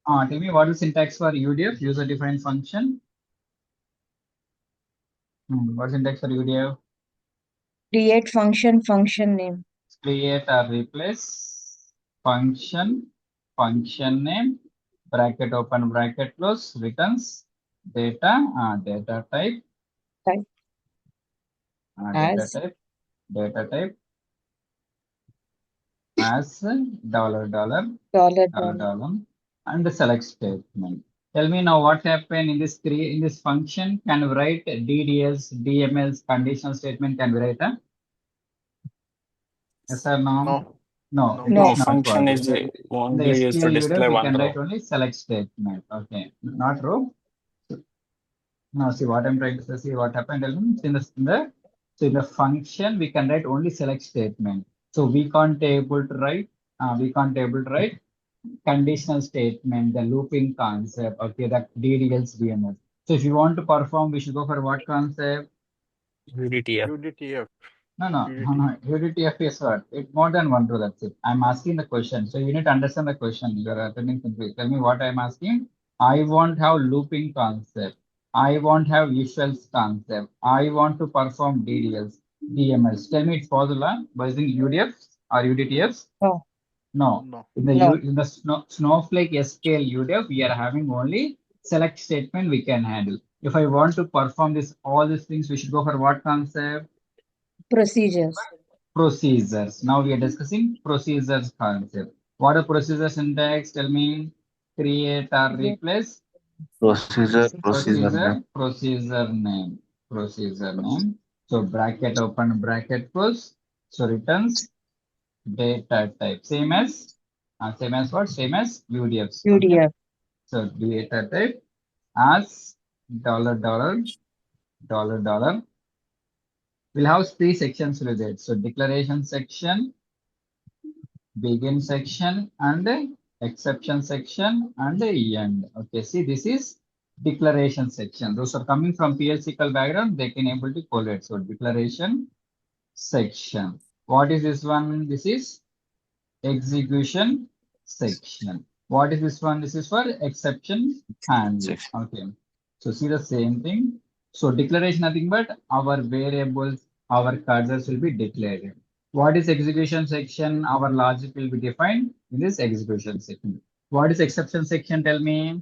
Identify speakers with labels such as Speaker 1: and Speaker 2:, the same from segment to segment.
Speaker 1: Tell me what is syntax for UDF, user defined function. What is syntax for UDF?
Speaker 2: Create function name.
Speaker 1: Create or replace function name, bracket open, bracket close, returns data type,
Speaker 2: Type
Speaker 1: data
Speaker 2: as
Speaker 1: type, data type as dollar dollar
Speaker 2: dollar
Speaker 1: dollar
Speaker 2: dollar.
Speaker 1: dollar and the select statement. Tell me now what happened in this function. Can we write DDS, DMLs, conditional statement? Can we write a yes or no?
Speaker 3: No.
Speaker 1: No, it
Speaker 2: No.
Speaker 1: is
Speaker 3: No,
Speaker 1: not
Speaker 3: function
Speaker 1: possible.
Speaker 3: is
Speaker 1: In the
Speaker 3: only used to
Speaker 1: SQL UDF,
Speaker 3: display
Speaker 1: we
Speaker 3: one
Speaker 1: can write
Speaker 3: row.
Speaker 1: only select statement. Okay, not row. Now see what I'm trying to say. See what happened. Tell me. So in the function we can write only select statement. So we can't able to write. We can't able to write conditional statement, the looping concept. Okay, that DDLs DMS. So if you want to perform, we should go for what concept?
Speaker 3: UDTF.
Speaker 4: UDTF.
Speaker 1: No. UDTF is what? It's more than one row. That's it. I'm asking the question. So you need to understand the question. You are attending simply. Tell me what I'm asking. I won't have looping concept. I won't have usuals concept. I want to perform DDLs, DMS. Tell me it's possible by using UDFs or UDTFs?
Speaker 2: No.
Speaker 1: No.
Speaker 4: No.
Speaker 2: No.
Speaker 1: In the Snowflake SQL UDF, we are having only select statement we can handle. If I want to perform this all these things, we should go for what concept?
Speaker 2: Procedures.
Speaker 1: Procedures. Now we are discussing procedures concept. What are procedures syntax? Tell me. Create or
Speaker 2: Create
Speaker 1: replace.
Speaker 2: procedure.
Speaker 1: Procedure name. So bracket open, bracket close. So returns data type. Same as what? Same as UDFs. Okay.
Speaker 2: UDF.
Speaker 1: So data type as dollar dollar dollar dollar. We'll have three sections with it. So declaration section, begin section, and the exception section, and the end. Okay, see, this is declaration section. Those are coming from PLSQL background, they can able to collate. So declaration section. What is this one? This is execution section. What is this one? This is for exception handling. Okay. So see the same thing. So declaration nothing but our variables, our cursors will be declared. What is execution section? Our logic will be defined in this execution section. What is exception section? Tell me.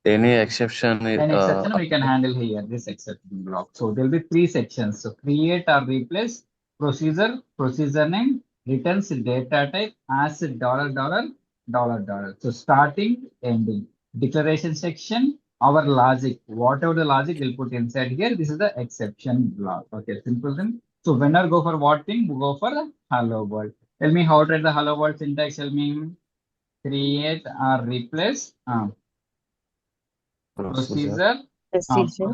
Speaker 5: Any exception
Speaker 1: An exception we can handle here, this exception block. So there will be three sections. So create or replace, procedure name, returns data type as dollar dollar dollar dollar. So starting, ending. Declaration section, our logic, whatever the logic we'll put inside here, this is the exception block. Okay, simple thing. So when I go for what thing? We go for the hello world. Tell me how to write the hello world syntax. Tell me create or replace. Procedure,
Speaker 2: Procedure.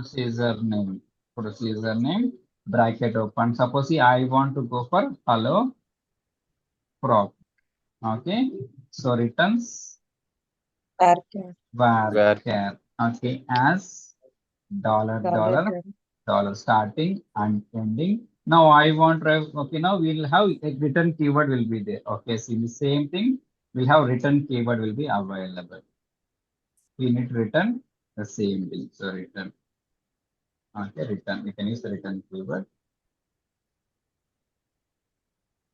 Speaker 1: procedure name, bracket open. Suppose I want to go for hello prop. Okay, so returns
Speaker 2: Arca.
Speaker 1: var. Okay, as dollar
Speaker 2: Dollar
Speaker 1: dollar
Speaker 2: dollar.
Speaker 1: dollar starting and ending. Now I want okay. Now we'll have a return keyword will be there. Okay, see the same thing. We'll have return keyword will be available. We need to return the same thing. So return. Okay, return. We can use the return keyword.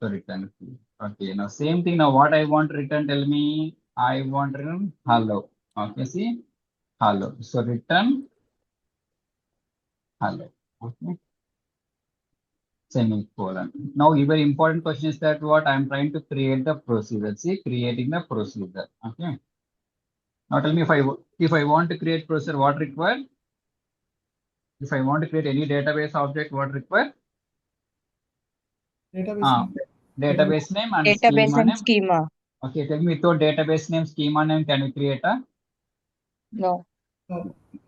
Speaker 1: So return key. Okay, now same thing. Now what I want to return, tell me. I want to return hello. Okay, see hello. So return hello. Okay, semicolon. Now, a very important question is that what I'm trying to create the procedure. See, creating the procedure. Okay. Now tell me if I want to create procedure, what required? If I want to create any database object, what required? Database name and
Speaker 2: Database
Speaker 1: schema
Speaker 2: and
Speaker 1: name.
Speaker 2: schema.
Speaker 1: Okay, tell me without database name, schema name, can we create a?
Speaker 2: No.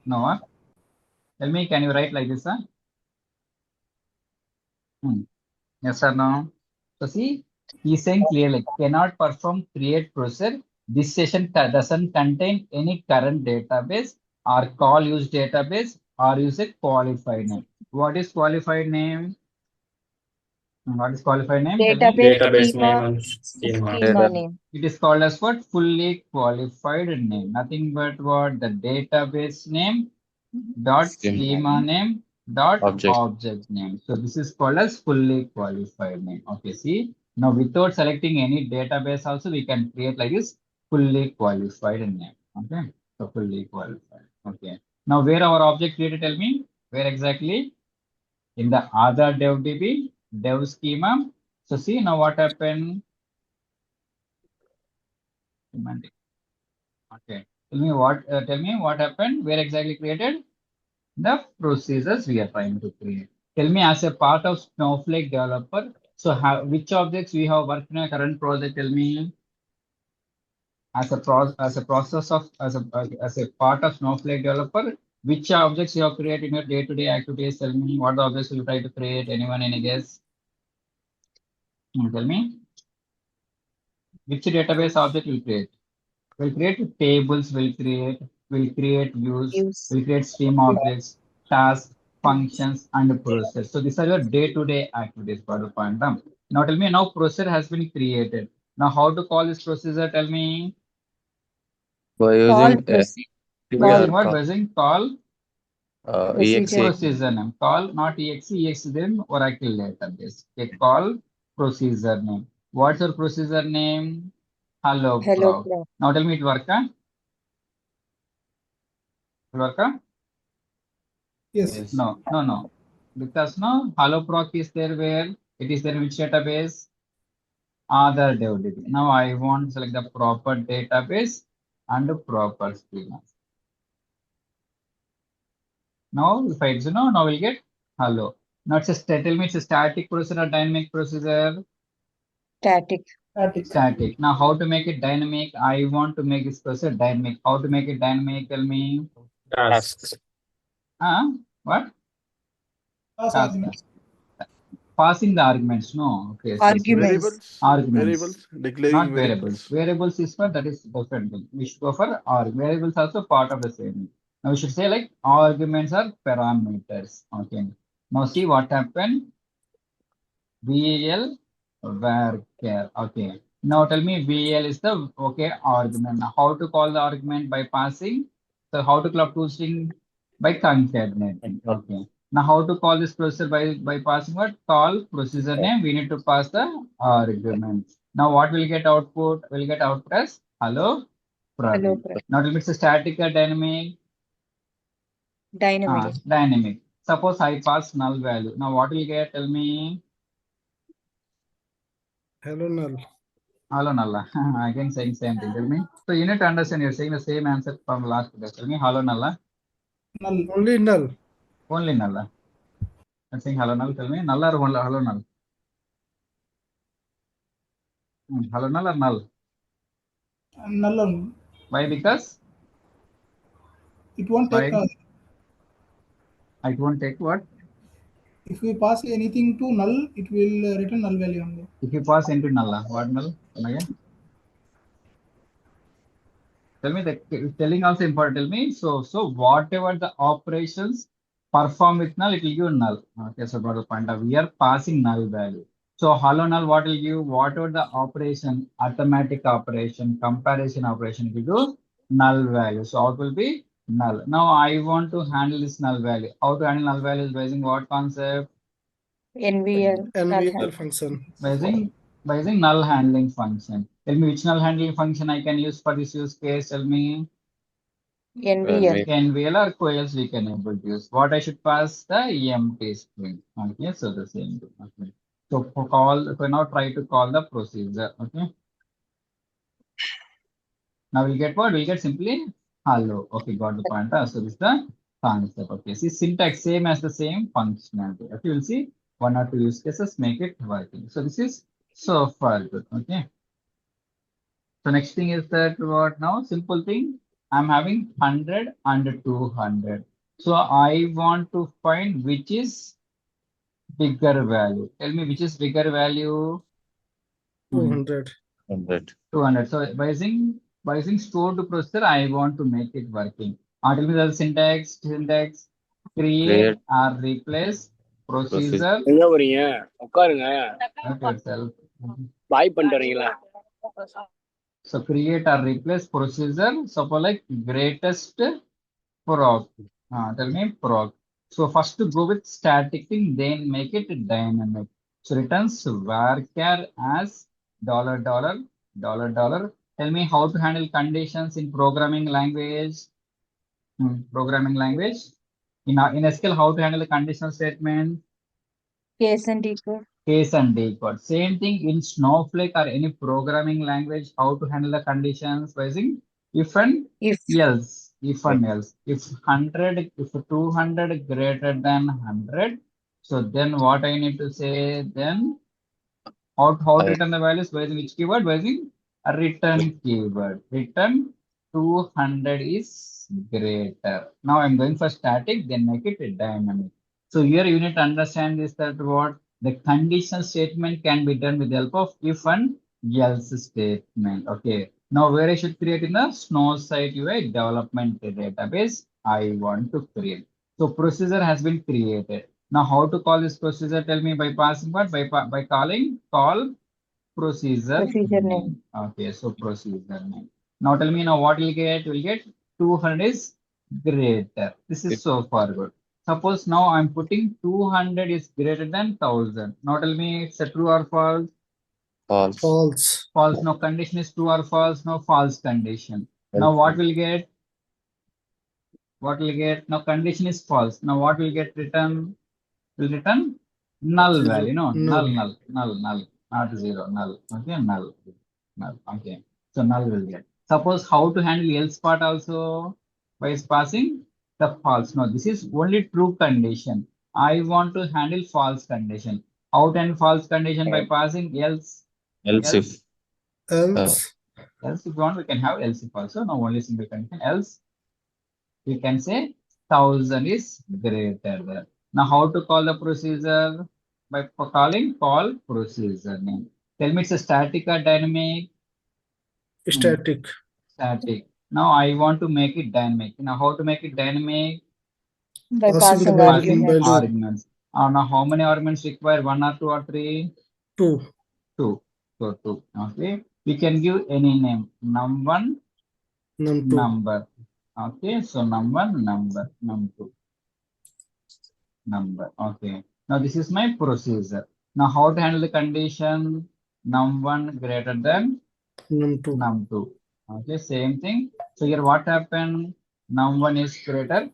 Speaker 1: No. Tell me, can you write like this? Yes or no? So see, he's saying clearly, cannot perform create procedure. This session doesn't contain any current database or call use database or use a qualified name. What is qualified name? What is qualified name? Tell me.
Speaker 2: Database
Speaker 3: Database
Speaker 2: schema,
Speaker 3: name and schema.
Speaker 2: schema name.
Speaker 1: It is called as what? Fully qualified name. Nothing but what? The database name dot schema name dot
Speaker 5: Object.
Speaker 1: object name. So this is called as fully qualified name. Okay, see now without selecting any database also we can create like this fully qualified name. Okay, so fully qualified. Okay, now where our object created? Tell me where exactly? In the other dev DB dev schema. So see now what happened? Okay, tell me what happened? Where exactly created? The procedures we are trying to create. Tell me as a part of Snowflake developer, so which objects we have worked in a current project? Tell me as a process of as a part of Snowflake developer, which objects you have created in your day-to-day activities? Tell me what the objects you try to create. Anyone, any guess? Tell me which database object will create? We'll create tables, we'll create views,
Speaker 2: Use.
Speaker 1: we'll create stream objects, tasks, functions, and process. So these are your day-to-day activities for the point. Now tell me now procedure has been created. Now how to call this procedure? Tell me.
Speaker 5: By
Speaker 2: Call
Speaker 5: using
Speaker 1: By using
Speaker 2: call
Speaker 1: what? By using call
Speaker 2: procedure.
Speaker 1: procedure name. Call not exe, exe then Oracle database. Okay, call procedure name. What's your procedure name? Hello
Speaker 2: Hello
Speaker 1: proc.
Speaker 2: proc.
Speaker 1: Now tell me it work? It work?
Speaker 4: Yes.
Speaker 1: No. Because no, hello proc is there where it is there in which database? Other dev DB. Now I want to select the proper database and the proper schema. Now if I exit now we'll get hello. Now tell me it's a static procedure or dynamic procedure?
Speaker 2: Static.
Speaker 1: Static. Now how to make it dynamic? I want to make this procedure dynamic. How to make it dynamic? Tell me.
Speaker 3: Tasks.
Speaker 1: What?
Speaker 4: Task
Speaker 1: Task.
Speaker 4: arguments.
Speaker 1: Passing the arguments. No. Okay. So
Speaker 2: Arguments.
Speaker 1: arguments.
Speaker 6: Declaring
Speaker 1: Not variables. Variables is for that is different thing. We should go for variables also part of the same. Now we should say like arguments are parameters. Okay. Now see what happened. VAL varchar. Okay. Now tell me VAL is the argument. Now how to call the argument by passing? So how to club toString by concatenating. Okay. Now how to call this procedure by passing what? Call procedure name. We need to pass the argument. Now what will get output? We'll get output as hello program.
Speaker 2: Hello proc.
Speaker 1: Now tell me it's a static or dynamic?
Speaker 2: Dynamic.
Speaker 1: Dynamic. Suppose I pass null value. Now what will get? Tell me.
Speaker 4: Hello null.
Speaker 1: Hello null. Again saying same thing. Tell me. So you need to understand you're saying the same answer from last day. Tell me hello null.
Speaker 4: Null. Only null.
Speaker 1: Only null. I'm saying hello null. Tell me null or only hello null. Hello null or null?
Speaker 4: Null only.
Speaker 1: Why? Because
Speaker 4: It won't take.
Speaker 1: It won't take what?
Speaker 4: If we pass anything to null, it will return null value only.
Speaker 1: If you pass into null, what null? Come again. Tell me the telling also important. Tell me. So whatever the operations perform with null, it will give null. Okay, so got the point of we are passing null value. So hello null, what will give? Whatever the operation, arithmetic operation, comparison operation will do null value. So out will be null. Now I want to handle this null value. How to handle null value is using what concept?
Speaker 4: NVL function.
Speaker 1: By using null handling function. Tell me which null handling function I can use for this use case. Tell me. NVL or coils we can able to use. What I should pass the empty string. Okay, so the same thing. Okay. So for now try to call the procedure. Okay. Now we'll get what? We'll get simply hello. Okay, got the point. So this is the concept. Okay. See syntax same as the same functionality. Okay, we'll see one or two use cases make it working. So this is so far good. Okay. So next thing is that what now? Simple thing. I'm having 100 and 200. So I want to find which is bigger value. Tell me which is bigger value?
Speaker 4: 200.
Speaker 1: 200. So by using stored procedure, I want to make it working. Tell me the syntax create or replace procedure.
Speaker 6: எங்க வரீங்க உட்காருங்க
Speaker 1: Mute yourself.
Speaker 6: பாய் பண்ணிட்டு வரீங்களா
Speaker 1: So create or replace procedure. Suppose like greatest proc. Tell me proc. So first to go with static thing, then make it dynamic. So returns varchar as dollar dollar dollar dollar. Tell me how to handle conditions in programming language. Programming language. In SQL, how to handle the conditional statement.
Speaker 2: Case and decode.
Speaker 1: Case and decode. Same thing in Snowflake or any programming language, how to handle the conditions by using if and
Speaker 2: If.
Speaker 1: else. If and else. If 100, if 200 greater than 100, so then what I need to say then? How to return the values by using which keyword? By using a return keyword. Return 200 is greater. Now I'm going for static, then make it a dynamic. So here you need to understand this that what the conditional statement can be done with the help of if and else statement. Okay. Now where I should create in the Snowsite UI development database I want to create. So procedure has been created. Now how to call this procedure? Tell me by passing what? By calling call procedure
Speaker 2: name.
Speaker 1: Okay, so procedure name. Now tell me now what we'll get? We'll get 200 is greater. This is so far good. Suppose now I'm putting 200 is greater than 1000. Now tell me it's a true or false?
Speaker 5: False.
Speaker 4: False.
Speaker 1: False. No condition is true or false. No false condition. Now what will get? What will get? Now condition is false. Now what will get return? Will return null
Speaker 4: Zero.
Speaker 1: value. No,
Speaker 4: Null.
Speaker 1: null, not zero, null. Okay, null. Okay. So null will get. Suppose how to handle else part also by passing the false. No, this is only true condition. I want to handle false condition. How to handle false condition by passing else?
Speaker 5: Else if.
Speaker 4: Else.
Speaker 1: Else if you want, we can have else if also. No, only single condition. Else we can say 1000 is greater than. Now how to call the procedure? By calling call procedure name. Tell me it's a static or dynamic?
Speaker 4: Static.
Speaker 1: Static. Now I want to make it dynamic. Now how to make it dynamic?
Speaker 2: By passing arguments.
Speaker 1: Arguments. Now how many arguments require? 1 or 2 or 3?
Speaker 4: 2.
Speaker 1: 2. So 2. Okay. We can give any name. Num1,
Speaker 4: Num2.
Speaker 1: number. Okay. So num1, number. Num2, number. Okay. Now this is my procedure. Now how to handle the condition? Num1 greater than
Speaker 4: Num2.
Speaker 1: num2. Okay, same thing. So here what happened? Num1 is greater,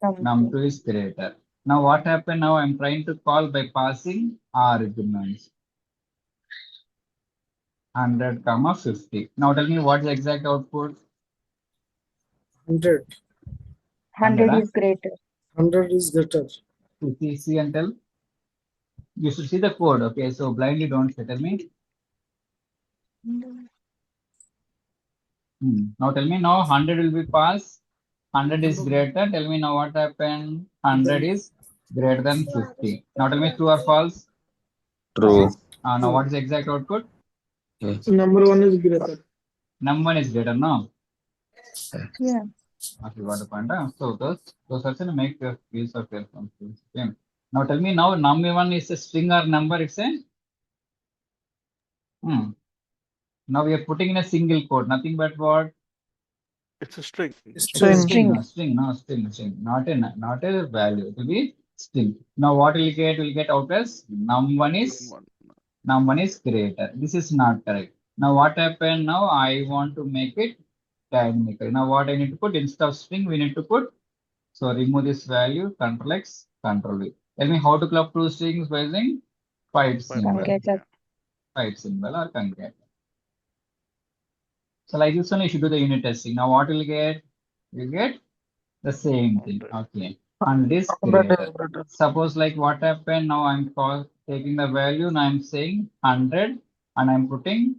Speaker 1: num2 is greater. Now what happened? Now I'm trying to call by passing arguments. 100, 50. Now tell me what's the exact output?
Speaker 4: 100.
Speaker 2: 100 is greater.
Speaker 4: 100 is greater.
Speaker 1: See and tell. You should see the code. Okay, so blindly don't say. Tell me. Now tell me now 100 will be passed. 100 is greater. Tell me now what happened? 100 is greater than 50. Now tell me true or false?
Speaker 5: True.
Speaker 1: Now what is the exact output?
Speaker 5: Yes.
Speaker 4: Number 1 is greater.
Speaker 1: Num1 is greater, no?
Speaker 2: Yeah.
Speaker 1: Okay, got the point. So those are to make the use of your functions. Okay. Now tell me now num1 is a string or number, it's a now we are putting in a single quote, nothing but what?
Speaker 3: It's a string.
Speaker 1: String, not a value. It will be string. Now what we'll get? We'll get out as num1 is greater. This is not correct. Now what happened? Now I want to make it dynamic. Now what I need to put instead of string, we need to put. So remove this value. Control X, Control V. Tell me how to club two strings by using pipe symbol. Pipe symbol or concat. So like this one, you should do the unit testing. Now what will get? You get the same thing. Okay. And this greater. Suppose like what happened? Now I'm taking the value and I'm saying 100 and I'm putting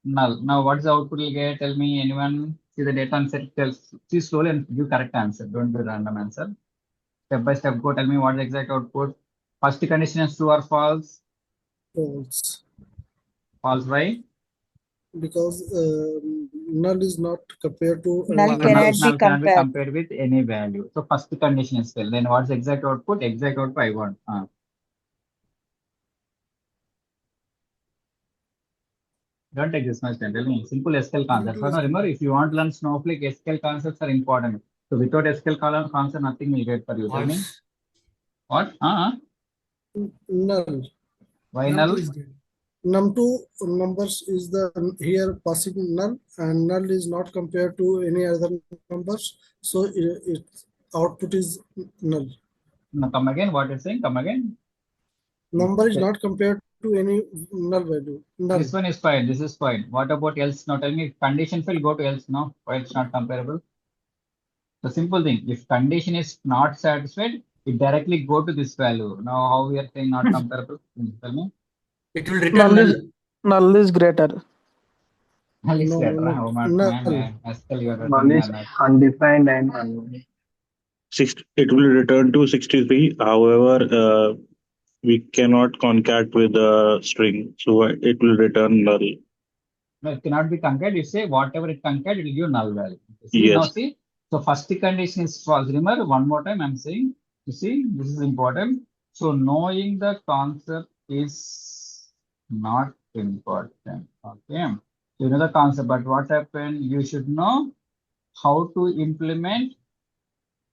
Speaker 1: null. Now what is the output will get? Tell me, anyone see the data and set? See slowly and give correct answer. Don't do random answer. Step by step go. Tell me what is the exact output. First condition is true or false?
Speaker 4: False.
Speaker 1: False, why?
Speaker 4: Because
Speaker 7: null is not compared to
Speaker 2: Null
Speaker 1: So
Speaker 2: cannot be
Speaker 1: null cannot be
Speaker 2: compared.
Speaker 1: compared with any value. So first condition is failed. Then what's exact output? Exact output I want. Don't take this much time. Tell me simple SQL concepts. So now remember, if you want to learn Snowflake, SQL concepts are important. So without SQL concept, nothing will get for you. Tell me what?
Speaker 7: null.
Speaker 1: Why
Speaker 4: Num2
Speaker 1: null?
Speaker 4: is there.
Speaker 7: Num2 numbers is the here passing null, and null is not compared to any other numbers, so its output is null.
Speaker 1: No, come again. What you're saying? Come again.
Speaker 7: Number is not compared to any null value. Null.
Speaker 1: This one is fine. This is fine. What about else? Now tell me if condition will go to else. No, why it's not comparable? The simple thing. If condition is not satisfied, it directly go to this value. Now how we are saying not comparable? Tell me.
Speaker 4: It will return
Speaker 8: Null is greater.
Speaker 1: Null is
Speaker 7: No,
Speaker 1: better.
Speaker 7: no,
Speaker 1: Oh
Speaker 7: null.
Speaker 1: man, SQL you are
Speaker 9: Null
Speaker 1: telling me
Speaker 9: is
Speaker 1: or not.
Speaker 9: undefined and unknown.
Speaker 3: It will return to 63. However, we cannot concat with a string, so it will return null.
Speaker 1: No, it cannot be concatenated. You say whatever it concatenated, it will give null value. See, now
Speaker 3: Yes.
Speaker 1: see. So first condition is false. Remember, one more time I'm saying, you see, this is important. So knowing the concept is not important. Okay. So you know the concept, but what happened? You should know how to implement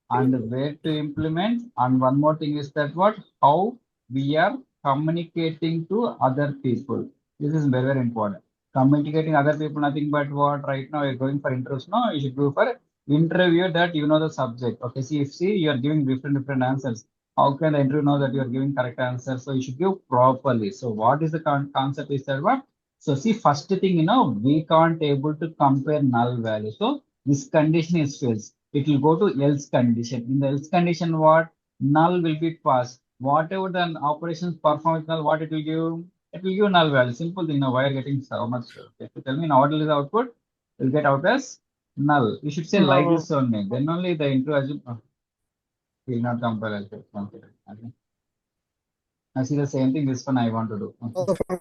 Speaker 1: and where to implement. And one more thing is that what? How we are communicating to other people. This is very, very important. Communicating other people, nothing but what right now you're going for interviews. No, you should go for interview that you know the subject. Okay, see, you are giving different answers. How can the interview know that you are giving correct answer? So you should give properly. So what is the concept is that what? So see, first thing, we can't able to compare null value. So this condition is false. It will go to else condition. In the else condition, what? Null will be passed. Whatever the operations perform with null, what it will give? It will give null value. Simple thing. Now, why are you getting so much? Okay, so tell me now what is the output? Will get out as null. You should say like
Speaker 8: No.
Speaker 1: this only. Then only the into assume will not compare as well. Okay. Now see the same thing. This one I want to do. Okay.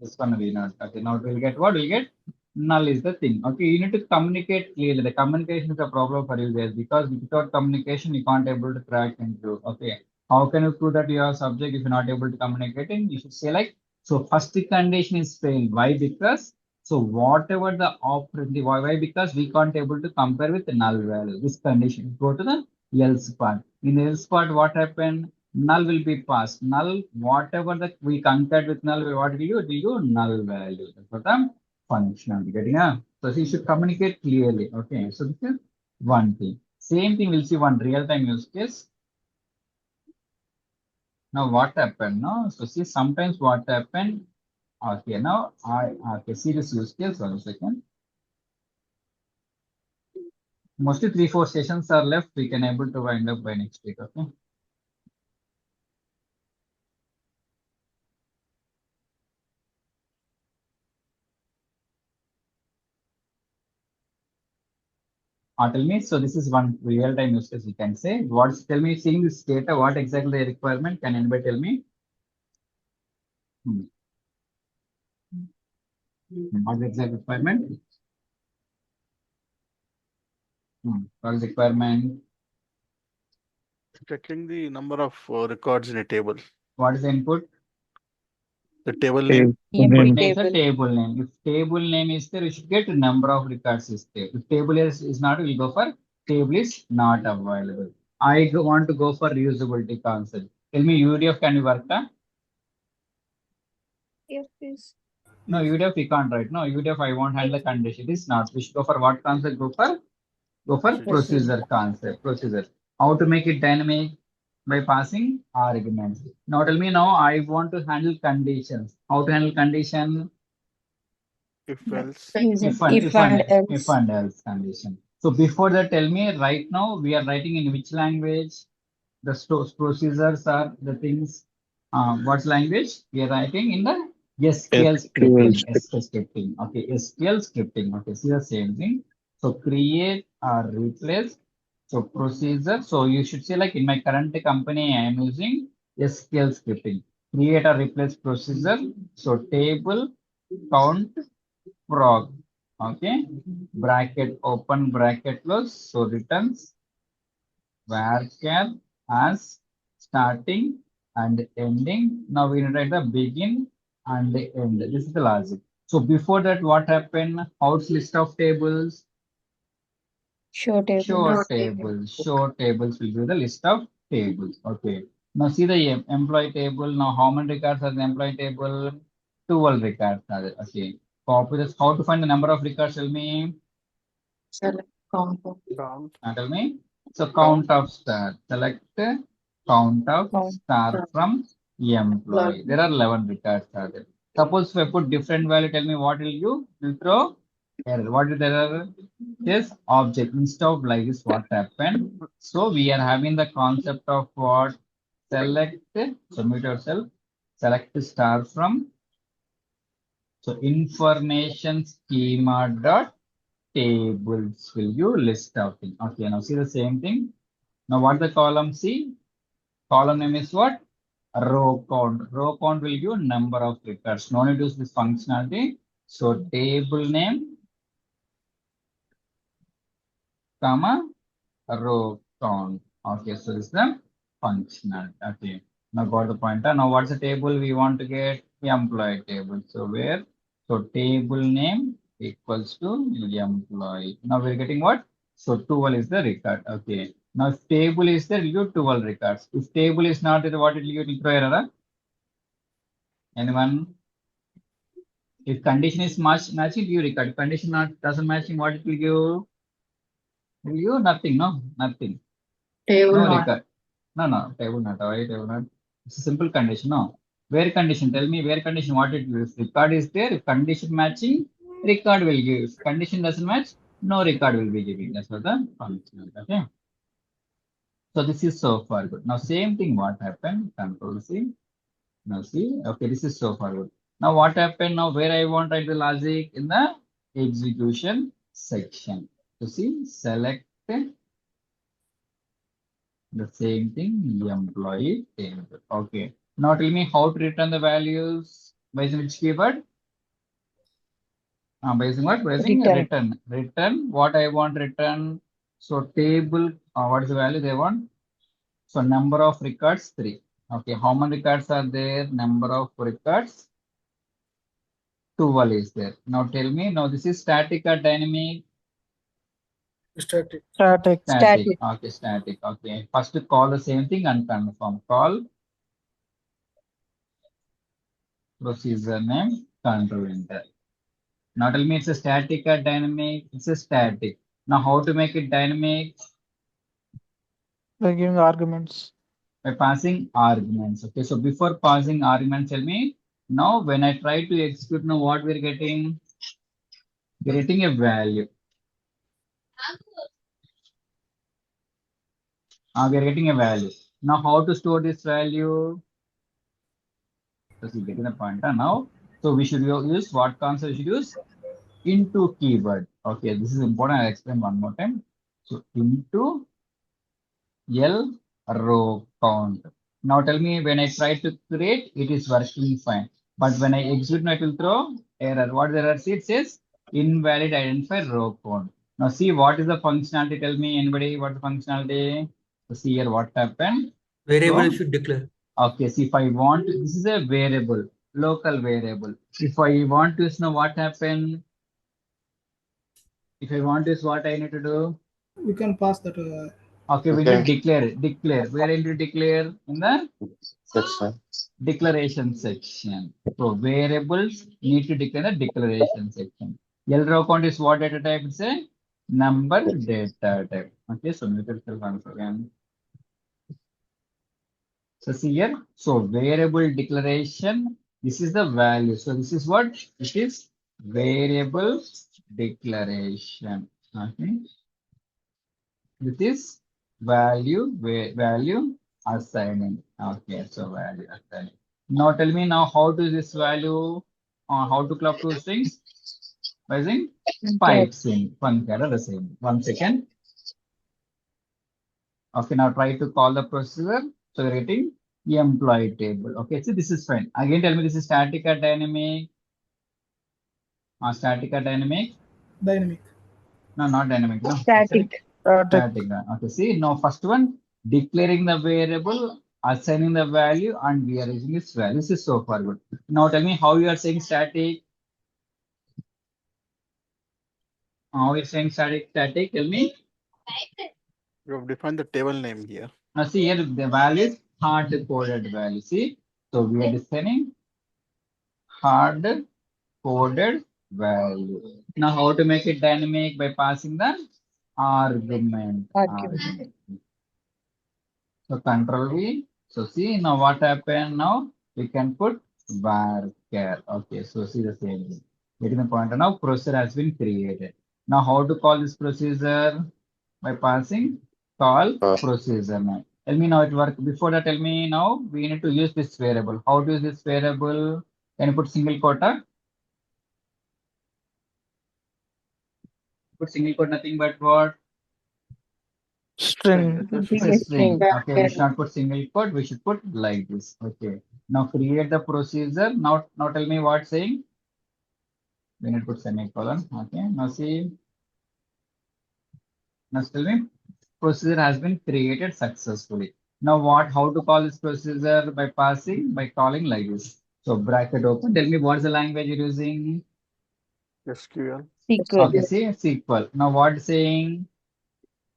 Speaker 1: This one will not. Okay, now it will get what? We'll get null is the thing. Okay, you need to communicate clearly. The communication is a problem for you guys because without communication, you can't able to crack into. Okay, how can you prove that you are subject if you're not able to communicate? And you should say like, so first the condition is failed. Why? Because so whatever the operator, why? Because we can't able to compare with the null value. This condition go to the else part. In the else part, what happened? Null will be passed. Null, whatever that we concat with null, what will you? It will give null value. That's what I'm function. Getting so you should communicate clearly. Okay, so this is one thing. Same thing we'll see one real-time use case. Now what happened? No, so see sometimes what happened. Okay, now okay see this use case. 1 second. Mostly 3-4 sessions are left. We can able to wind up by next week. Okay. Tell me, so this is one real-time use case you can say. Tell me, seeing this data, what exactly the requirement? Can anybody tell me? What's the exact requirement? What is the requirement?
Speaker 3: Checking the number of records in a table.
Speaker 1: What is the input?
Speaker 3: The table name.
Speaker 2: Input
Speaker 1: There is a
Speaker 2: table.
Speaker 1: table name. If table name is there, you should get a number of records is there. If table is not, we'll go for table is not available. Want to go for reusability concept. Tell me, UDF can you work that?
Speaker 2: Yes, please.
Speaker 1: No, UDF we can't write. No, UDF I won't handle the condition. It is not. We should go for what concept? Go for procedure concept. Procedure. How to make it dynamic? By passing arguments. Now tell me now I want to handle conditions. How to handle condition?
Speaker 3: If else.
Speaker 2: If and
Speaker 1: If
Speaker 2: else.
Speaker 1: and else condition. So before that, tell me right now we are writing in which language? The procedures are the things. What language? We are writing in the SQL scripting. SQL scripting. Okay, SQL scripting. Okay, see the same thing. So create or replace. So procedure. So you should say like in my current company, I am using SQL scripting. Create or replace procedure. So table count frog. Okay, bracket open, bracket close. So returns varchar as starting and ending. Now we write the begin and the end. This is the logic. So before that, what happened? How's list of tables?
Speaker 2: Show table.
Speaker 1: Show tables will be the list of tables. Okay. Now see the employee table. Now how many records are the employee table? 12 records are there. Okay. Copy this. How to find the number of records? Tell me.
Speaker 2: Select count.
Speaker 1: Tell me. So count of star. Select count of star from employee. There are 11 records are there. Suppose if I put different value, tell me what will you will throw error. What is the error? This object instead of like this, what happened? So we are having the concept of what? Select. So mute yourself. Select star from. So information schema dot tables will you list out thing. Okay, now see the same thing. Now what the column see? Column name is what? Row count. Row count will give number of records. No need to use this functionality. So table name, comma, row count. Okay, so this is the functional. Okay, now got the pointer. Now what's the table we want to get? Employee table. So where? So table name equals to employee. Now we're getting what? So 12 is the record. Okay. Now if table is there, you give 12 records. If table is not there, what will you give error? Anyone? If condition is matching, you record. If condition not doesn't matching, what it will give? Will you nothing? No, nothing.
Speaker 2: Table
Speaker 1: No
Speaker 2: not.
Speaker 1: record. No, table not. Why table not? It's a simple condition. No. Where condition? Tell me where condition. What it will. If record is there, if condition matching, record will give. If condition doesn't match, no record will be giving. That's what the function. Okay. So this is so far good. Now same thing. What happened? Control C. Now see. Okay, this is so far good. Now what happened? Now where I want write the logic in the execution section. So see, select the same thing, employee table. Okay. Now tell me how to return the values by using which keyword? By using what? By using return. Return what I want return. So table, what is the value they want? So number of records 3. Okay. How many records are there? Number of records 12 is there. Now tell me. Now this is static or dynamic?
Speaker 7: Static.
Speaker 8: Static.
Speaker 1: Okay, static. Okay. First call the same thing and confirm. Call procedure name control enter. Now tell me it's a static or dynamic? It's a static. Now how to make it dynamic?
Speaker 8: By giving arguments.
Speaker 1: By passing arguments. Okay, so before passing arguments, tell me now when I try to execute, now what we're getting? We're getting a value. We're getting a value. Now how to store this value? So you're getting the point now. So we should use what concept we should use? Into keyword. Okay, this is important. I'll explain one more time. So into L row count. Now tell me when I try to create, it is working fine. But when I execute, it will throw error. What is the error? See, it says invalid identify row count. Now see what is the functionality? Tell me anybody what the functionality? So see here what happened.
Speaker 10: Variable
Speaker 1: So,
Speaker 10: should declare.
Speaker 1: Okay, see if I want, this is a variable, local variable. If I want to know what happened, if I want is what I need to do.
Speaker 4: We can pass that.
Speaker 1: Okay, we need to declare it. Declare. Where I need to declare? In the
Speaker 5: Section.
Speaker 1: declaration section. So variables need to declare the declaration section. L count is what data type? It's a number data type. Okay, so mute yourself once again. So see here. So variable declaration. This is the value. So this is what? It is variable declaration. Okay. This is value assigning. Okay, so value assigning. Now tell me now how to this value how to club two strings by using pipes in one character the same. 1 second. Okay, now try to call the procedure. So we're getting employee table. Okay, so this is fine. Again, tell me this is static or dynamic? Static or dynamic?
Speaker 4: Dynamic.
Speaker 1: No, not dynamic. No.
Speaker 2: Static.
Speaker 1: Static. Okay. See, now first one, declaring the variable, assigning the value, and we are using this value. This is so far good. Now tell me how you are saying static. How you are saying static? Static. Tell me.
Speaker 10: You have defined the table name here.
Speaker 1: Now see here the value is hard coded value. See, so we are defining hard coded value. Now how to make it dynamic by passing the argument.
Speaker 2: Argument.
Speaker 1: So control V. So see now what happened now? We can put varchar. Okay, so see the same thing. Getting the point now, procedure has been created. Now how to call this procedure? By passing call procedure now. Tell me now it work. Before that, tell me now we need to use this variable. How to use this variable? Can you put single quota? Put single quote, nothing but what?
Speaker 8: String.
Speaker 1: It's a string. Okay, we should not put single quote. We should put like this. Okay. Now create the procedure. Now tell me what saying. We need to put semicolon. Okay. Now see. Now tell me. Procedure has been created successfully. Now what? How to call this procedure? By calling like this. So bracket open. Tell me what's the language you're using.
Speaker 10: SQL.
Speaker 2: SQL.
Speaker 1: Okay. See SQL. Now what saying?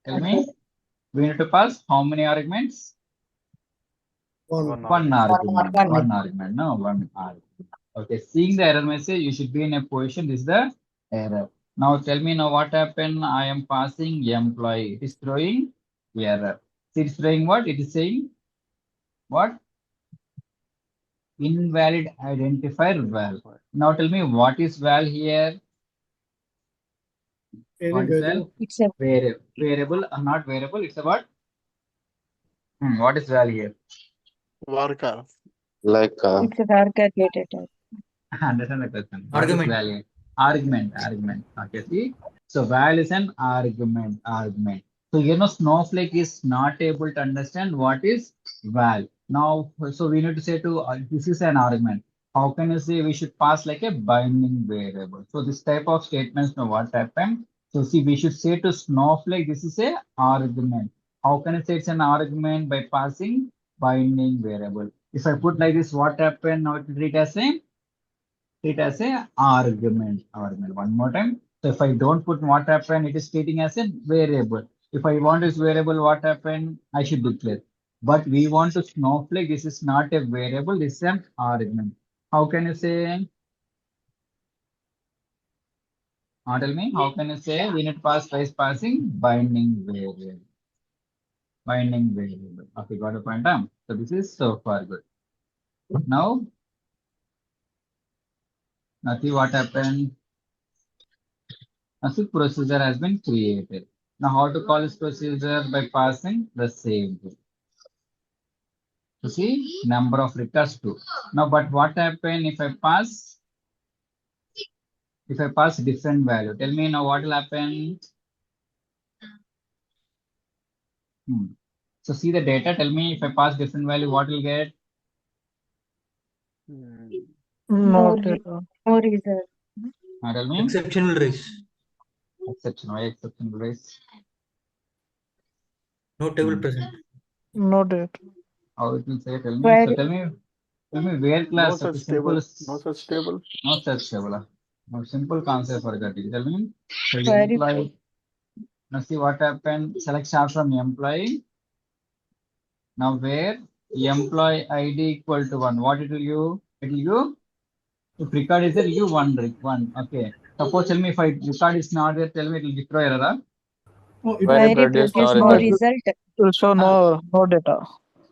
Speaker 1: Tell me. We need to pass how many arguments? One argument. No, one argument. Okay, seeing the error message, you should be in a position. This is the error. Now tell me now what happened. I am passing employee. It is throwing error. See, it's throwing what? It is saying what? Invalid identifier val. Now tell me what is val here? What is val?
Speaker 2: It's a
Speaker 1: Variable, not variable. It's a what? What is val here?
Speaker 10: Varchar.
Speaker 5: Like
Speaker 2: it's a varchar data type.
Speaker 1: Understand the question. Argument. Argument. Okay, see. So val is an argument. So Snowflake is not able to understand what is val. Now, so we need to say to this is an argument. How can you say we should pass like a binding variable? So this type of statements know what happened. So see, we should say to Snowflake this is a argument. How can I say it's an argument? By passing binding variable. If I put like this, what happened? Now it will treat as a argument. One more time. So if I don't put what happened, it is treating as a variable. If I want this variable, what happened? I should declare. But we want to Snowflake. This is not a variable. This is an argument. How can you say? Tell me. How can you say we need to pass by passing binding variable? Binding variable. Okay, got a point. So this is so far good. Now see what happened. A procedure has been created. Now, how to call this procedure? By passing the same thing. You see, number of records 2. Now, but what happen if I pass different value? Tell me now what will happen. So see the data. Tell me if I pass different value, what will get?
Speaker 8: No data.
Speaker 2: No result.
Speaker 1: Tell me.
Speaker 9: Exception will raise.
Speaker 1: Exception. Why exception will raise?
Speaker 9: No table present.
Speaker 8: No data.
Speaker 1: How it will say? Tell me.
Speaker 2: Where
Speaker 1: So tell me where class.
Speaker 10: No
Speaker 1: Okay,
Speaker 10: such table.
Speaker 1: simple.
Speaker 10: No such table.
Speaker 1: No such table. No simple concept for that. Tell me. So
Speaker 2: Where is-
Speaker 1: employee. Now see what happened. Select star from employee. Now where employee ID equal to 1. What it will you? It will you. If record is there, you one. Okay. Suppose tell me if I record is not there, tell me it will throw error.
Speaker 4: Oh, it
Speaker 2: query
Speaker 5: produce
Speaker 2: produce
Speaker 5: no
Speaker 2: no
Speaker 5: result.
Speaker 2: result.
Speaker 8: It will show no data.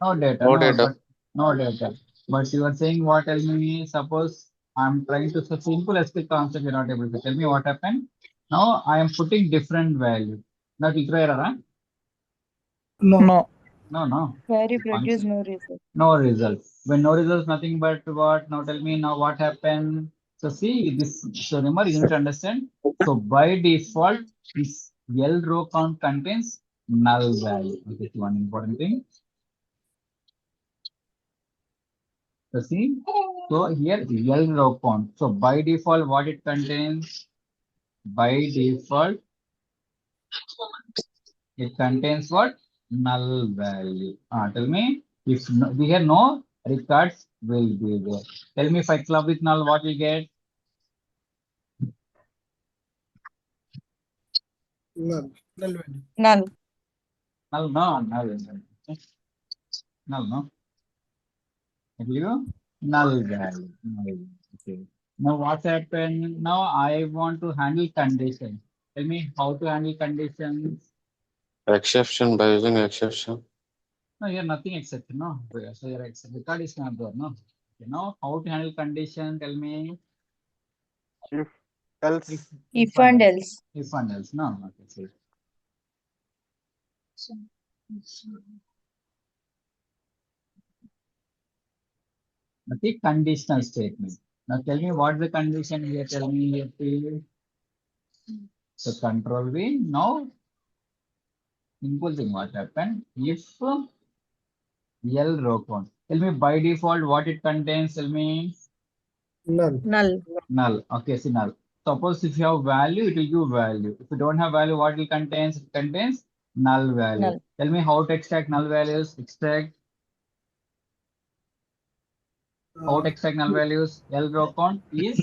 Speaker 1: No data.
Speaker 5: No data.
Speaker 1: But no data. But you are saying what? Tell me. Suppose I'm trying to so simple SQL concept. You're not able to tell me what happened. Now I am putting different value. That will throw error.
Speaker 4: No.
Speaker 1: No.
Speaker 2: Query produce no result.
Speaker 1: No results. When no results, nothing but what? Now tell me now what happened. So see this. So remember, you need to understand. So by default, this L row count contains null value. Okay, so one important thing. So see. So here L row count. So by default, what it contains? by default, it contains what? Null value. Tell me if no, we have no records will be there. Tell me if I club with null, what we get?
Speaker 7: Null.
Speaker 4: Null value.
Speaker 2: Null.
Speaker 1: Null, no, null, null, no. I believe you? Null value. Okay. Now what happened? Now I want to handle condition. Tell me how to handle conditions.
Speaker 5: Exception by using exception.
Speaker 1: No, here nothing exception, no. So your record is not there, no. Okay, now how to handle condition? Tell me.
Speaker 10: If else,
Speaker 2: If and else.
Speaker 1: If and else, no. Okay, see. Okay, conditional statement. Now tell me what the condition here. Tell me here, please. So control V. Now simple thing what happened. If L row count. Tell me by default what it contains. Tell me.
Speaker 7: Null.
Speaker 2: Null.
Speaker 1: Null. Okay, see null. Suppose if you have value, it will give value. If you don't have value, what it contains? It contains null value.
Speaker 2: Null.
Speaker 1: Tell me how to extract null values. Extract. How to extract null values? L row count is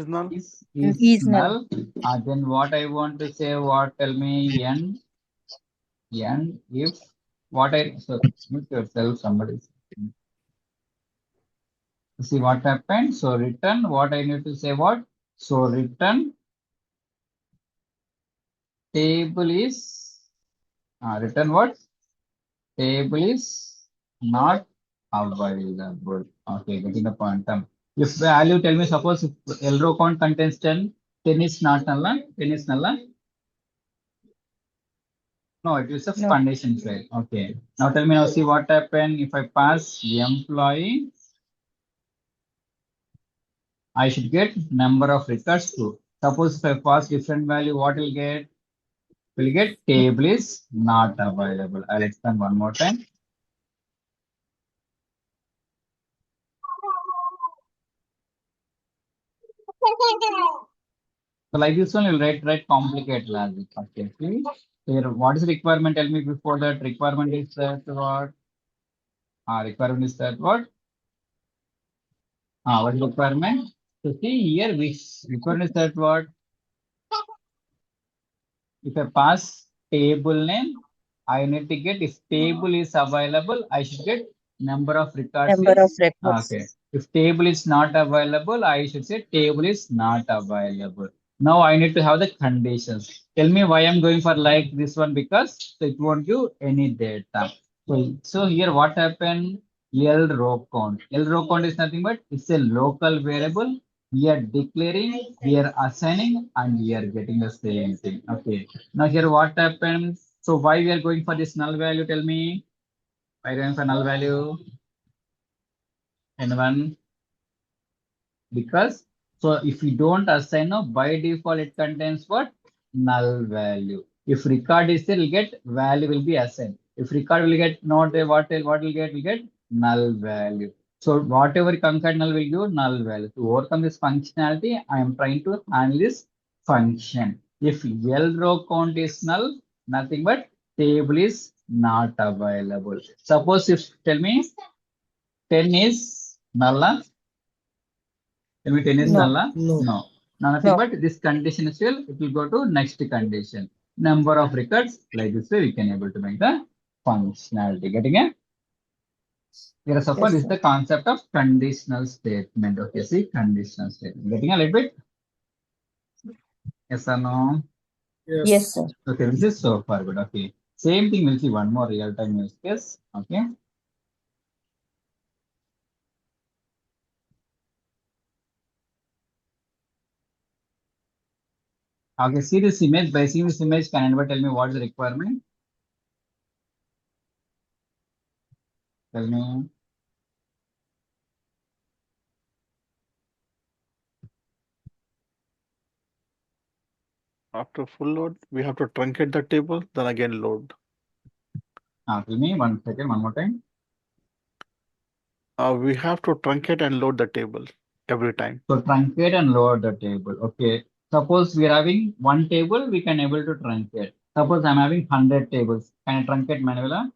Speaker 10: null.
Speaker 1: is
Speaker 2: Is
Speaker 1: null.
Speaker 2: null.
Speaker 1: Then what I want to say, what? Tell me n if what I so mute yourself, somebody. See what happened. So return what I need to say what? So return table is return what? Table is not available. Okay, getting the point. If value tell me suppose if L row count contains 10, 10 is not null, 10 is null. No, it is a
Speaker 2: No.
Speaker 1: condition fail. Okay. Now tell me now see what happened if I pass employee. I should get number of records too. Suppose if I pass different value, what will get? Will get table is not available. I'll explain one more time. So like this one, you'll write complicated logic. Okay. See? Here, what is the requirement? Tell me before that. Requirement is that what? Requirement is that what? What is requirement? So see here, which requirement is that what? If I pass table name, I need to get if table is available, I should get number of records
Speaker 2: Number of
Speaker 1: is
Speaker 2: records.
Speaker 1: okay. If table is not available, I should say table is not available. Now I need to have the conditions. Tell me why I'm going for like this one because it won't give any data. So here what happened? L row count. L row count is nothing but it's a local variable. We are declaring, we are assigning, and we are getting the same thing. Okay. Now here what happens? So why we are going for this null value? Tell me. Why going for null value? Anyone? Because so if we don't assign now by default it contains what? Null value. If record is there, we'll get value will be assigned. If record will get not there, what will get? We get null value. So whatever concat null will give null value. To overcome this functionality, I am trying to handle this function. If L row count is null, nothing but table is not available. Suppose if tell me 10 is null. Tell me 10 is
Speaker 2: No.
Speaker 1: null?
Speaker 7: No.
Speaker 1: No. Nothing
Speaker 2: No.
Speaker 1: but this condition is still, it will go to next condition. Number of records, like this way we can able to make the functionality. Getting it? Here so far
Speaker 2: Yes,
Speaker 1: is
Speaker 2: sir.
Speaker 1: the concept of conditional statement. Okay, see conditional statement. Getting a little bit? Yes or no?
Speaker 7: Yes.
Speaker 2: Yes, sir.
Speaker 1: Okay, this is so far good. Okay. Same thing, we'll see one more real time use case. Okay. Okay, see this image. By seeing this image, can anybody tell me what is the requirement? Tell me.
Speaker 10: After full load, we have to truncate the table, then again load.
Speaker 1: Tell me 1 second, one more time.
Speaker 10: We have to truncate and load the table every time.
Speaker 1: So truncate and load the table. Okay. Suppose we are having one table, we can able to truncate. Suppose I'm having 100 tables. Can I truncate Manuela?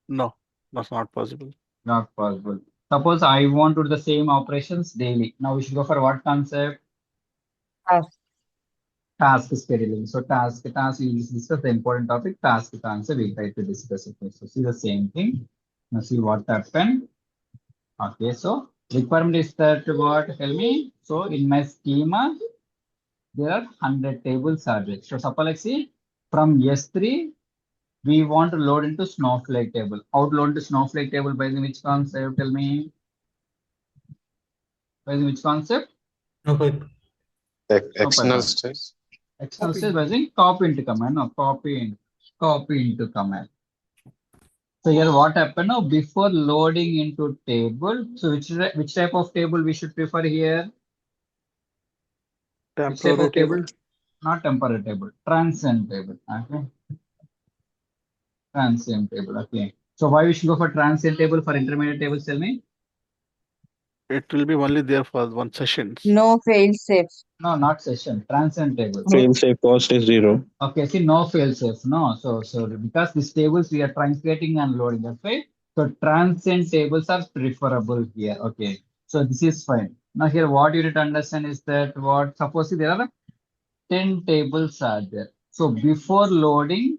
Speaker 10: No, that's not possible.
Speaker 1: Not possible. Suppose I want to do the same operations daily. Now we should go for what concept?
Speaker 2: Task.
Speaker 1: Task scheduling. So task, we discuss the important topic, task concept, we try to discuss it. So see the same thing. Now see what happened. Okay, so requirement is that what? Tell me. So in my schema, there are 100 tables are there. So suppose let's see from S3, we want to load into Snowflake table. How to load into Snowflake table by the which concept? Tell me. By the which concept?
Speaker 9: Okay.
Speaker 5: External stage.
Speaker 1: External stage by using copy into command. No, copy into command. So here what happened now before loading into table. So which type of table we should prefer here? Which type
Speaker 10: Temporary
Speaker 1: of table?
Speaker 10: table.
Speaker 1: Not temporary table, transient table. Okay. Transient table. Okay. So why we should go for transient table for intermediate tables? Tell me.
Speaker 10: It will be only there for one sessions.
Speaker 2: No fail safe.
Speaker 1: No, not session. Transient table.
Speaker 3: Fail safe cost is 0.
Speaker 1: Okay, see, no fail safe. No, so because these tables we are truncating and loading, that's right. So transient tables are preferable here. Okay, so this is fine. Now here, what you need to understand is that what suppose there are 10 tables are there. So before loading,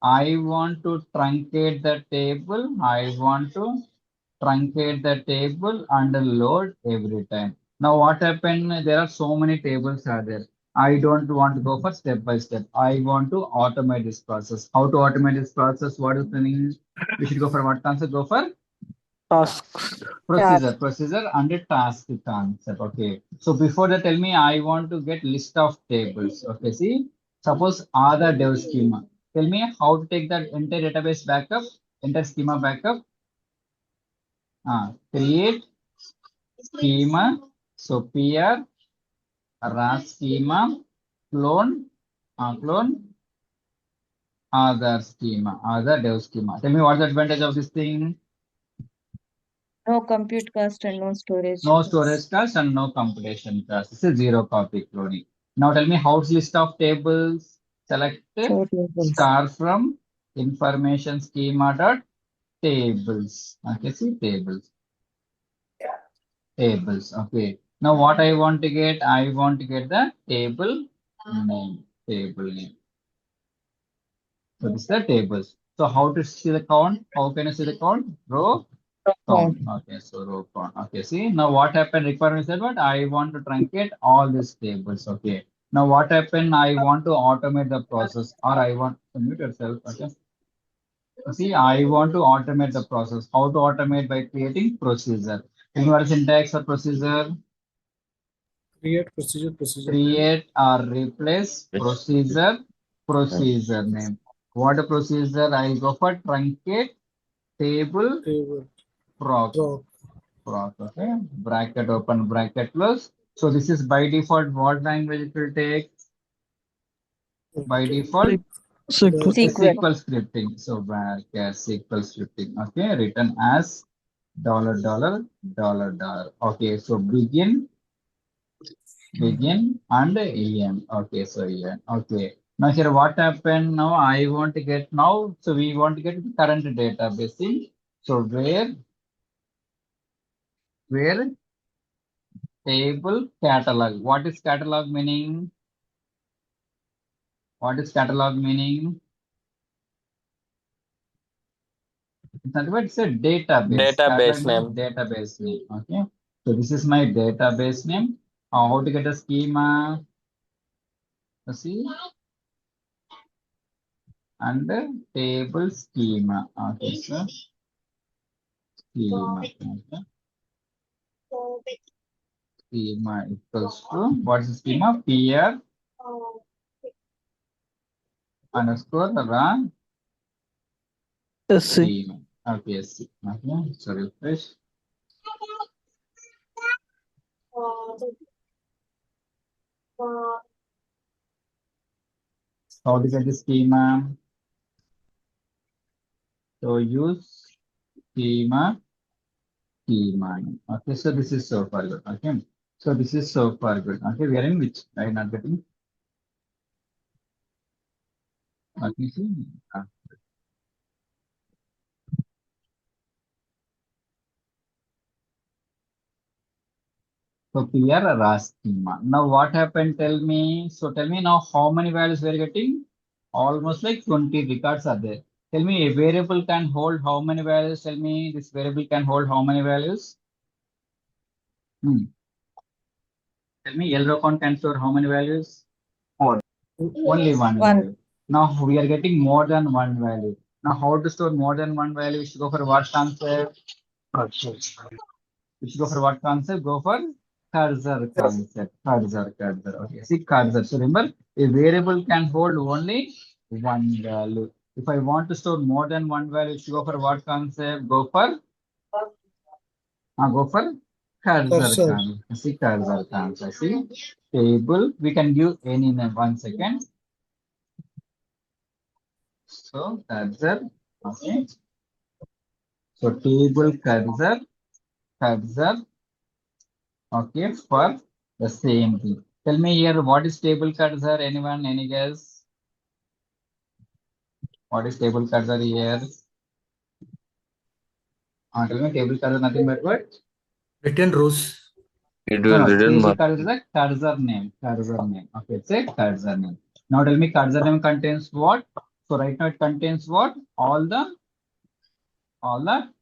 Speaker 1: I want to truncate the table. I want to truncate the table and load every time. Now what happened? There are so many tables are there. I don't want to go for step by step. I want to automate this process. How to automate this process? What is the meaning? We should go for what concept? Go for
Speaker 8: Tasks.
Speaker 1: procedure and a task concept. Okay. So before that, tell me I want to get list of tables. Okay. See, suppose other dev schema. Tell me how to take that entire database backup, entire schema backup. Create schema. So PR, RAS schema, clone, clone, other schema, other dev schema. Tell me what's the advantage of this thing?
Speaker 2: No compute cost and no storage
Speaker 1: No
Speaker 2: cost.
Speaker 1: storage cost and no computation cost. This is zero copy cloning. Now tell me how's list of tables? Select
Speaker 2: Show tables.
Speaker 1: star from information schema dot tables. Okay, see tables. Tables. Okay. Now what I want to get? I want to get the table name. Table name. So this is the tables. So how to see the count? How can you see the count? Row count. Okay, so row count. Okay, see now what happened? Requirement said what? I want to truncate all these tables. Okay. Now what happened? I want to automate the process, or I want to mute yourself. Okay. See, I want to automate the process. How to automate? By creating procedure. You know what is syntax for procedure?
Speaker 7: Create procedure name.
Speaker 1: Create or replace procedure name. What a procedure? I go for truncate table proc. Okay. Bracket open, bracket close. So this is by default. What language it will take? By default,
Speaker 8: SQL.
Speaker 1: SQL scripting. So bracket SQL scripting. Okay, written as $. Okay, so begin and en. Okay, so en. Okay. Now here what happened? Now I want to get now. So we want to get the current database. So where table catalog. What is catalog meaning? What is catalog meaning? It's not about, it's a database.
Speaker 9: Database
Speaker 1: Catalog
Speaker 9: name.
Speaker 1: means database name. Okay. So this is my database name. How to get a schema? See, and the table schema. Okay, so schema. Okay. Schema equals to what is the schema? PR underscore run
Speaker 8: SC.
Speaker 1: schema. Okay, see. Okay, so refresh. How to get the schema? So use schema. Okay, so this is so far good. Okay. So this is so far good. Okay, we are in which? I'm not getting. Okay, see. So clear raw schema. Now what happened? Tell me. So tell me now how many values we are getting? Almost like 20 records are there. Tell me a variable can hold how many values? Tell me this variable can hold how many values? Tell me L count can store how many values? Only one
Speaker 2: One.
Speaker 1: value. Now we are getting more than one value. Now how to store more than one value? We should go for what concept? We should go for what concept? Go for cursor concept. Cursor. Okay, see cursor. So remember, a variable can hold only one value. If I want to store more than one value, we should go for what concept? Go for cursor
Speaker 7: Cursor.
Speaker 1: concept. See cursor concept. See table. We can give any name. 1 second. So cursor. Okay. So table cursor. Okay, for the same thing. Tell me here, what is table cursor? Anyone? Any guess? What is table cursor here? Tell me table cursor, nothing but what?
Speaker 11: Written rows.
Speaker 9: It
Speaker 1: No,
Speaker 9: will
Speaker 1: no,
Speaker 9: written
Speaker 1: table
Speaker 9: mark.
Speaker 1: cursor is a cursor name. Cursor name. Okay, it's a cursor name. Now tell me cursor name contains what? So right now it contains what? All the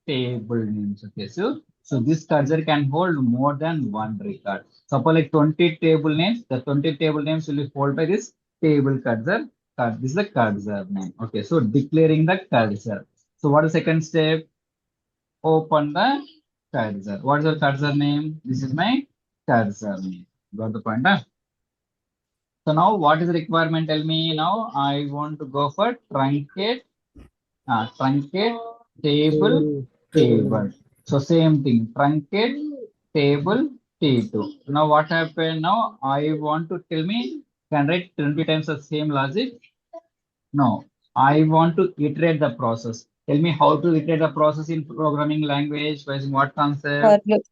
Speaker 1: table names. Okay, so this cursor can hold more than one record. Suppose like 20 table names, the 20 table names will be held by this table cursor. This is the cursor name. Okay, so declaring the cursor. So what is the second step? Open the cursor. What is the cursor name? This is my cursor name. Got the point, huh? So now what is the requirement? Tell me now. I want to go for truncate table. So same thing, truncate table T2. Now what happened now? I want to tell me, can write 20 times the same logic? No, I want to iterate the process. Tell me how to iterate the process in programming language using what
Speaker 2: For
Speaker 1: concept?
Speaker 2: loop.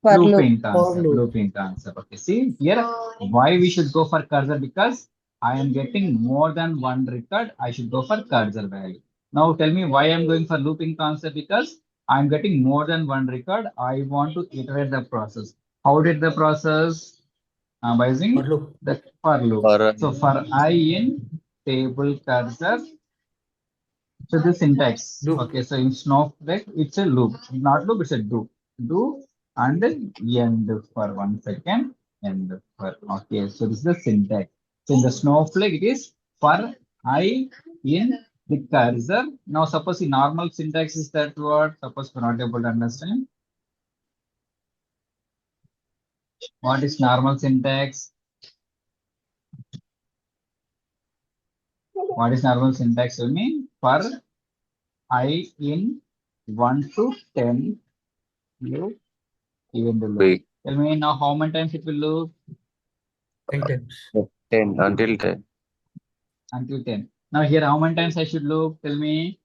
Speaker 2: For loop.
Speaker 1: Looping concept. Okay, see here why we should go for cursor, because I am getting more than one record. I should go for cursor value. Now tell me why I'm going for looping concept, because I'm getting more than one record. I want to iterate the process. How did the process? By using
Speaker 11: For loop.
Speaker 1: the for loop. So for I in table cursor. So the syntax.
Speaker 11: Loop.
Speaker 1: Okay, so in Snowflake, it's a loop. Not loop, it's a do. Do and then end for 1 second. End for. Okay, so this is the syntax. So in the Snowflake, it is for I in the cursor. Now, suppose the normal syntax is that word. Suppose we're not able to understand. What is normal syntax? What is normal syntax? Will mean for I in 1 to 10, you even the loop.
Speaker 9: Wait.
Speaker 1: Tell me now how many times it will loop?
Speaker 11: 10 times.
Speaker 9: 10 until 10.
Speaker 1: Until 10. Now here how many times I should loop? Tell me.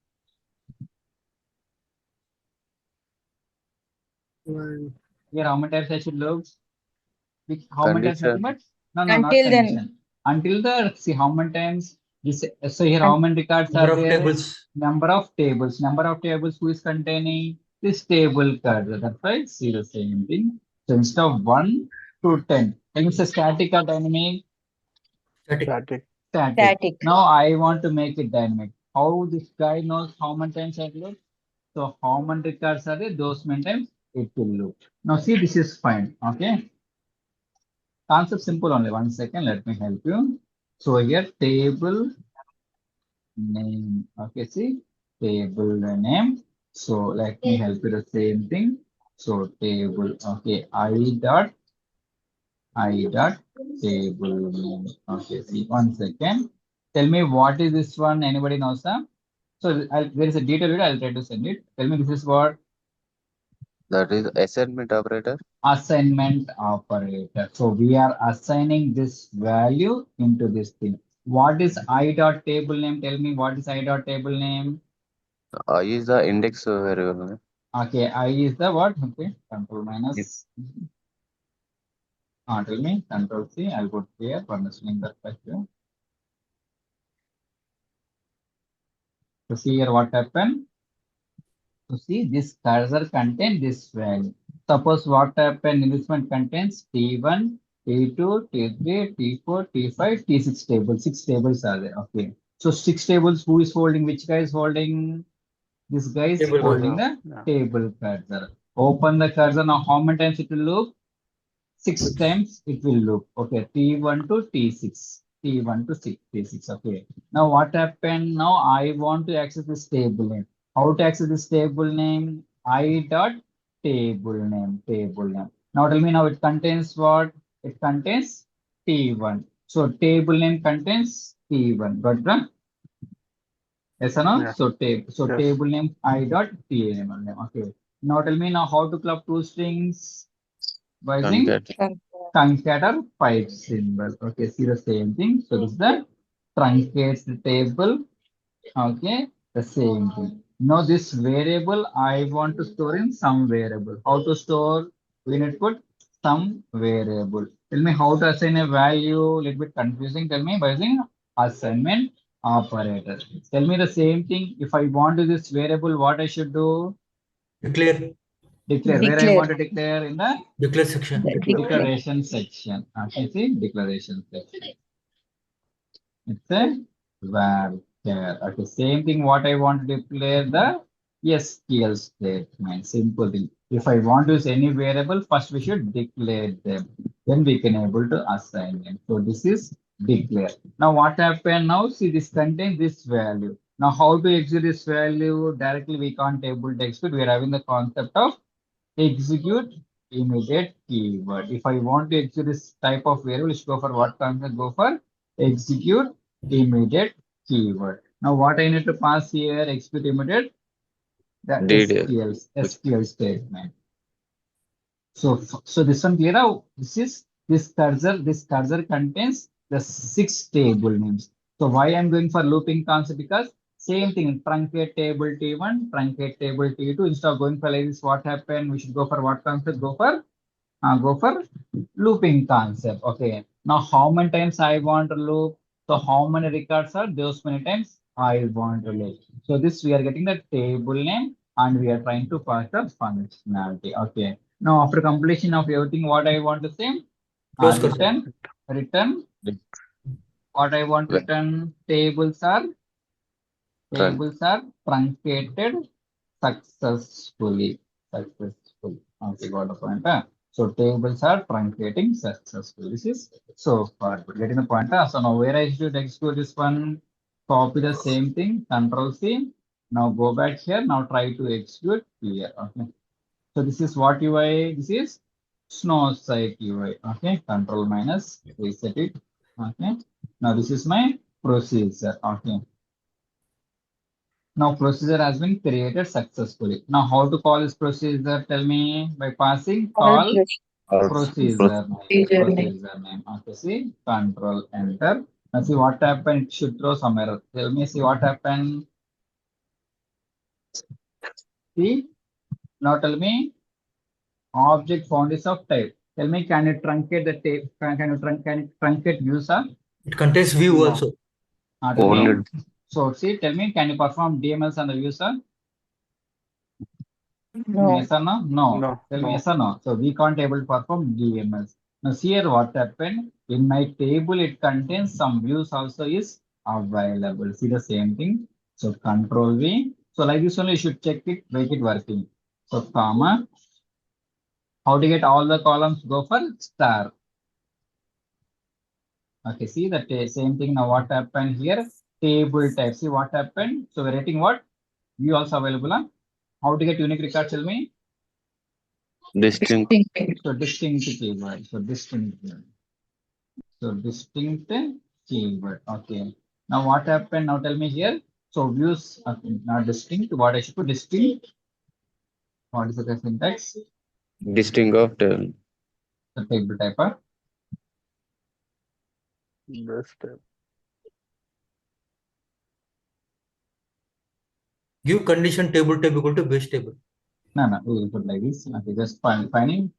Speaker 7: 9.
Speaker 1: Here how many times I should loop? How many times? Nothing
Speaker 9: Condition.
Speaker 1: but no, not
Speaker 2: Until then.
Speaker 1: condition. Until the see how many times this. So here how many records
Speaker 11: Number
Speaker 1: are
Speaker 11: of
Speaker 1: there?
Speaker 11: tables.
Speaker 1: Number of tables. Number of tables who is containing this table cursor. That's right. See the same thing. So instead of 1 to 10, it's a static or dynamic.
Speaker 11: Static.
Speaker 1: Static. Now I want to make it dynamic. How this guy knows how many times I loop? So how many records are there? Those many times it will loop. Now see, this is fine. Okay. Concept simple only. 1 second. Let me help you. So here table name. Okay. See table name. So let me help you the same thing. So table. Okay. I dot table name. Okay. See 1 second. Tell me what is this one? Anybody knows that? So there is a detailed video. I'll try to send it. Tell me this is what?
Speaker 9: That is assignment operator.
Speaker 1: Assignment operator. So we are assigning this value into this thing. What is I dot table name? Tell me what is I dot table name?
Speaker 9: I is the index variable.
Speaker 1: Okay, I is the what? Okay, control minus. Tell me, Control C, I'll put here for understanding that question. So see here what happened. So see this cursor contains this value. Suppose what happened in this one contains T1, T2, T3, T4, T5, T6 tables. 6 tables are there. Okay. So 6 tables, who is holding? Which guy is holding? This guy is
Speaker 11: Table
Speaker 1: holding
Speaker 10: cursor.
Speaker 1: the
Speaker 10: Yeah.
Speaker 1: table cursor. Open the cursor. Now how many times it will loop? 6
Speaker 11: Six.
Speaker 1: times it will loop. Okay, T1 to T6. T1 to T6. Okay. Now what happened? Now I want to access this table name. How to access this table name? I dot table name. Table name. Now tell me now it contains what? It contains T1. So table name contains T1. Got that? Yes or no?
Speaker 10: Yeah.
Speaker 1: So
Speaker 10: Yes.
Speaker 1: table name I dot table name. Okay. Now tell me now how to club two strings by using
Speaker 9: Concat.
Speaker 1: truncate or pipe symbol. Okay, see the same thing. So this is the truncate table. Okay, the same thing. Now this variable I want to store in some variable. How to store? We need to put some variable. Tell me how to assign a value. Little bit confusing. Tell me by using assignment operator. Tell me the same thing. If I want to this variable, what I should do?
Speaker 11: Declare.
Speaker 1: Declare. Where I want to declare in the
Speaker 11: Declare section.
Speaker 1: declaration section. Okay, see declaration section. It's a varchar. Okay, same thing. What I want to declare the SQL statement. Simple thing. If I want to use any variable, first we should declare them. Then we can able to assign them. So this is declare. Now what happened? Now see this contains this value. Now how to execute this value? Directly we can't able to execute. We are having the concept of execute immediate keyword. If I want to execute this type of variable, let's go for what concept? Go for execute immediate keyword. Now what I need to pass here, execute immediate, the SQL statement. So this one clear out. This cursor contains the 6 table names. So why I'm going for looping concept? Because same thing, truncate table T1, truncate table T2. Instead of going for like this, what happened? We should go for what concept? Go for looping concept. Okay. Now how many times I want to loop? So how many records are those many times I want to loop? So this we are getting the table name and we are trying to pass the functionality. Okay. Now after completion of everything, what I want to say?
Speaker 11: Close cursor.
Speaker 1: Return. What I want to return? Tables are truncated successfully. Okay, got the point. So tables are truncating successfully. This is so far. We're getting the point. So now where I should execute this one, copy the same thing, Control C. Now go back here. Now try to execute here. Okay. So this is what UI. This is Snowflake UI. Okay. Control minus reset it. Okay. Now this is my procedure. Okay. Now procedure has been created successfully. Now how to call this procedure? Tell me by passing call procedure name. Okay, see control enter. Now see what happened. It should throw some error. Tell me, see what happened. See now tell me object found is of type. Tell me can it truncate the tape? Can it truncate user?
Speaker 11: It contains view
Speaker 10: No.
Speaker 11: also.
Speaker 1: Tell me. So see, tell me, can you perform DMLs on the user?
Speaker 2: No.
Speaker 1: Yes or no? No.
Speaker 10: No.
Speaker 1: Tell me
Speaker 10: No.
Speaker 1: yes or no. So we can't able to perform DMLs. Now see here what happened. In my table, it contains some views also is available. See the same thing. So control V. So like this only you should check it, make it working. So comma. How to get all the columns? Go for star. Okay, see the same thing. Now what happened here? Table type. See what happened? So we're writing what? View also available. Huh? How to get unique record? Tell me.
Speaker 9: Distinct.
Speaker 1: So distinct keyword. So distinct keyword. Okay. Now what happened? Now tell me here. So views not distinct. What I should put distinct? What is the syntax?
Speaker 9: Distinct of table.
Speaker 1: The table type.
Speaker 10: Best step.
Speaker 11: Give condition table type equal to base table.
Speaker 1: No, we will put like this. Okay, just finding.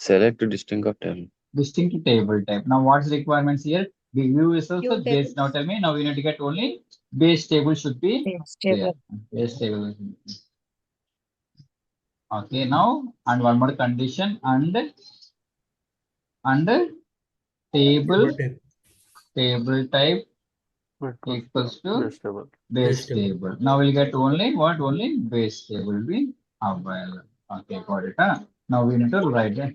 Speaker 9: Select distinct of table.
Speaker 1: Distinct table type. Now what's the requirements here? The view is also
Speaker 2: View
Speaker 1: base.
Speaker 2: table.
Speaker 1: Now tell me, now we need to get only base table should be
Speaker 2: Base
Speaker 1: there.
Speaker 2: table.
Speaker 1: Base table. Okay, now and one more condition and table
Speaker 11: Table type.
Speaker 1: type
Speaker 10: Equals
Speaker 1: equals
Speaker 10: to
Speaker 1: to
Speaker 10: base table.
Speaker 1: base
Speaker 11: Base table.
Speaker 1: table. Now we'll get only what? Only base table will be available. Okay, got it. Huh? Now we need to write that.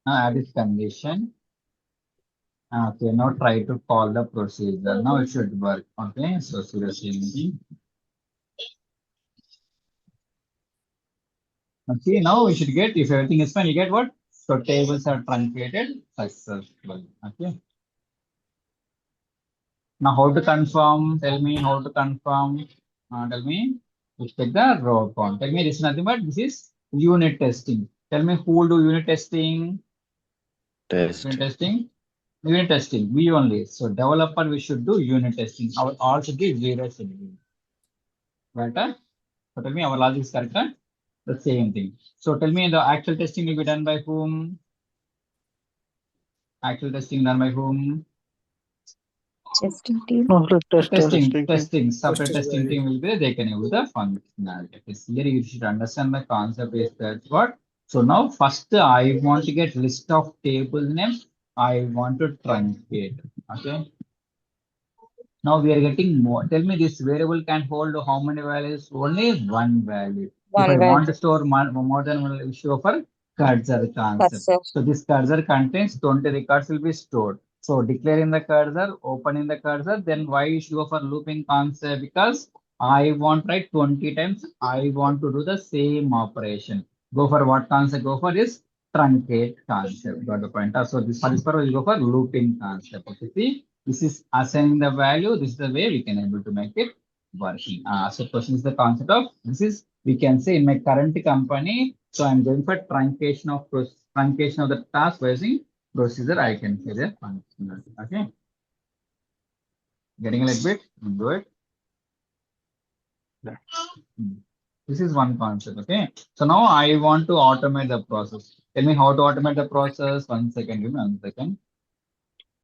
Speaker 1: Now add this condition. Okay, now try to call the procedure. Now it should work. Okay, so seriously. Okay, now we should get, if everything is fine, you get what? So tables are truncated successfully. Okay. Now how to confirm? Tell me how to confirm. Tell me. Let's take the row count. Tell me this is nothing but this is unit testing. Tell me who will do unit testing?
Speaker 9: Test.
Speaker 1: Unit testing. Unit testing. We only. So developer we should do unit testing. Our all should be 0 should be. Right? So tell me our logic is correct. The same thing. So tell me the actual testing will be done by whom? Actual testing done by whom?
Speaker 2: Testing team.
Speaker 8: Snowflake tester.
Speaker 1: Testing. Separate
Speaker 7: Testers
Speaker 1: testing
Speaker 7: by
Speaker 1: team will be there. They can use the functionality. Here you should understand the concept is that what. So now first I want to get list of table names. I want to truncate. Okay. Now we are getting more. Tell me this variable can hold how many values? Only one value. If I want to store more than one issue for cursor concept.
Speaker 2: Cursor.
Speaker 1: So this cursor contains 20 records will be stored. So declaring the cursor, opening the cursor, then why you should go for looping concept? Because I want write 20 times. I want to do the same operation. Go for what concept? Go for this truncate concept. Got the point? So this for this will go for looping concept. Okay, see, this is assigning the value. This is the way we can able to make it working. So question is the concept of this is we can say in my current company. So I'm going for truncation of the task using procedure. I can say the functionality. Okay, getting a little bit. Do it.
Speaker 10: Yeah.
Speaker 1: This is one concept. Okay. So now I want to automate the process. Tell me how to automate the process. 1 second. Give me 1 second.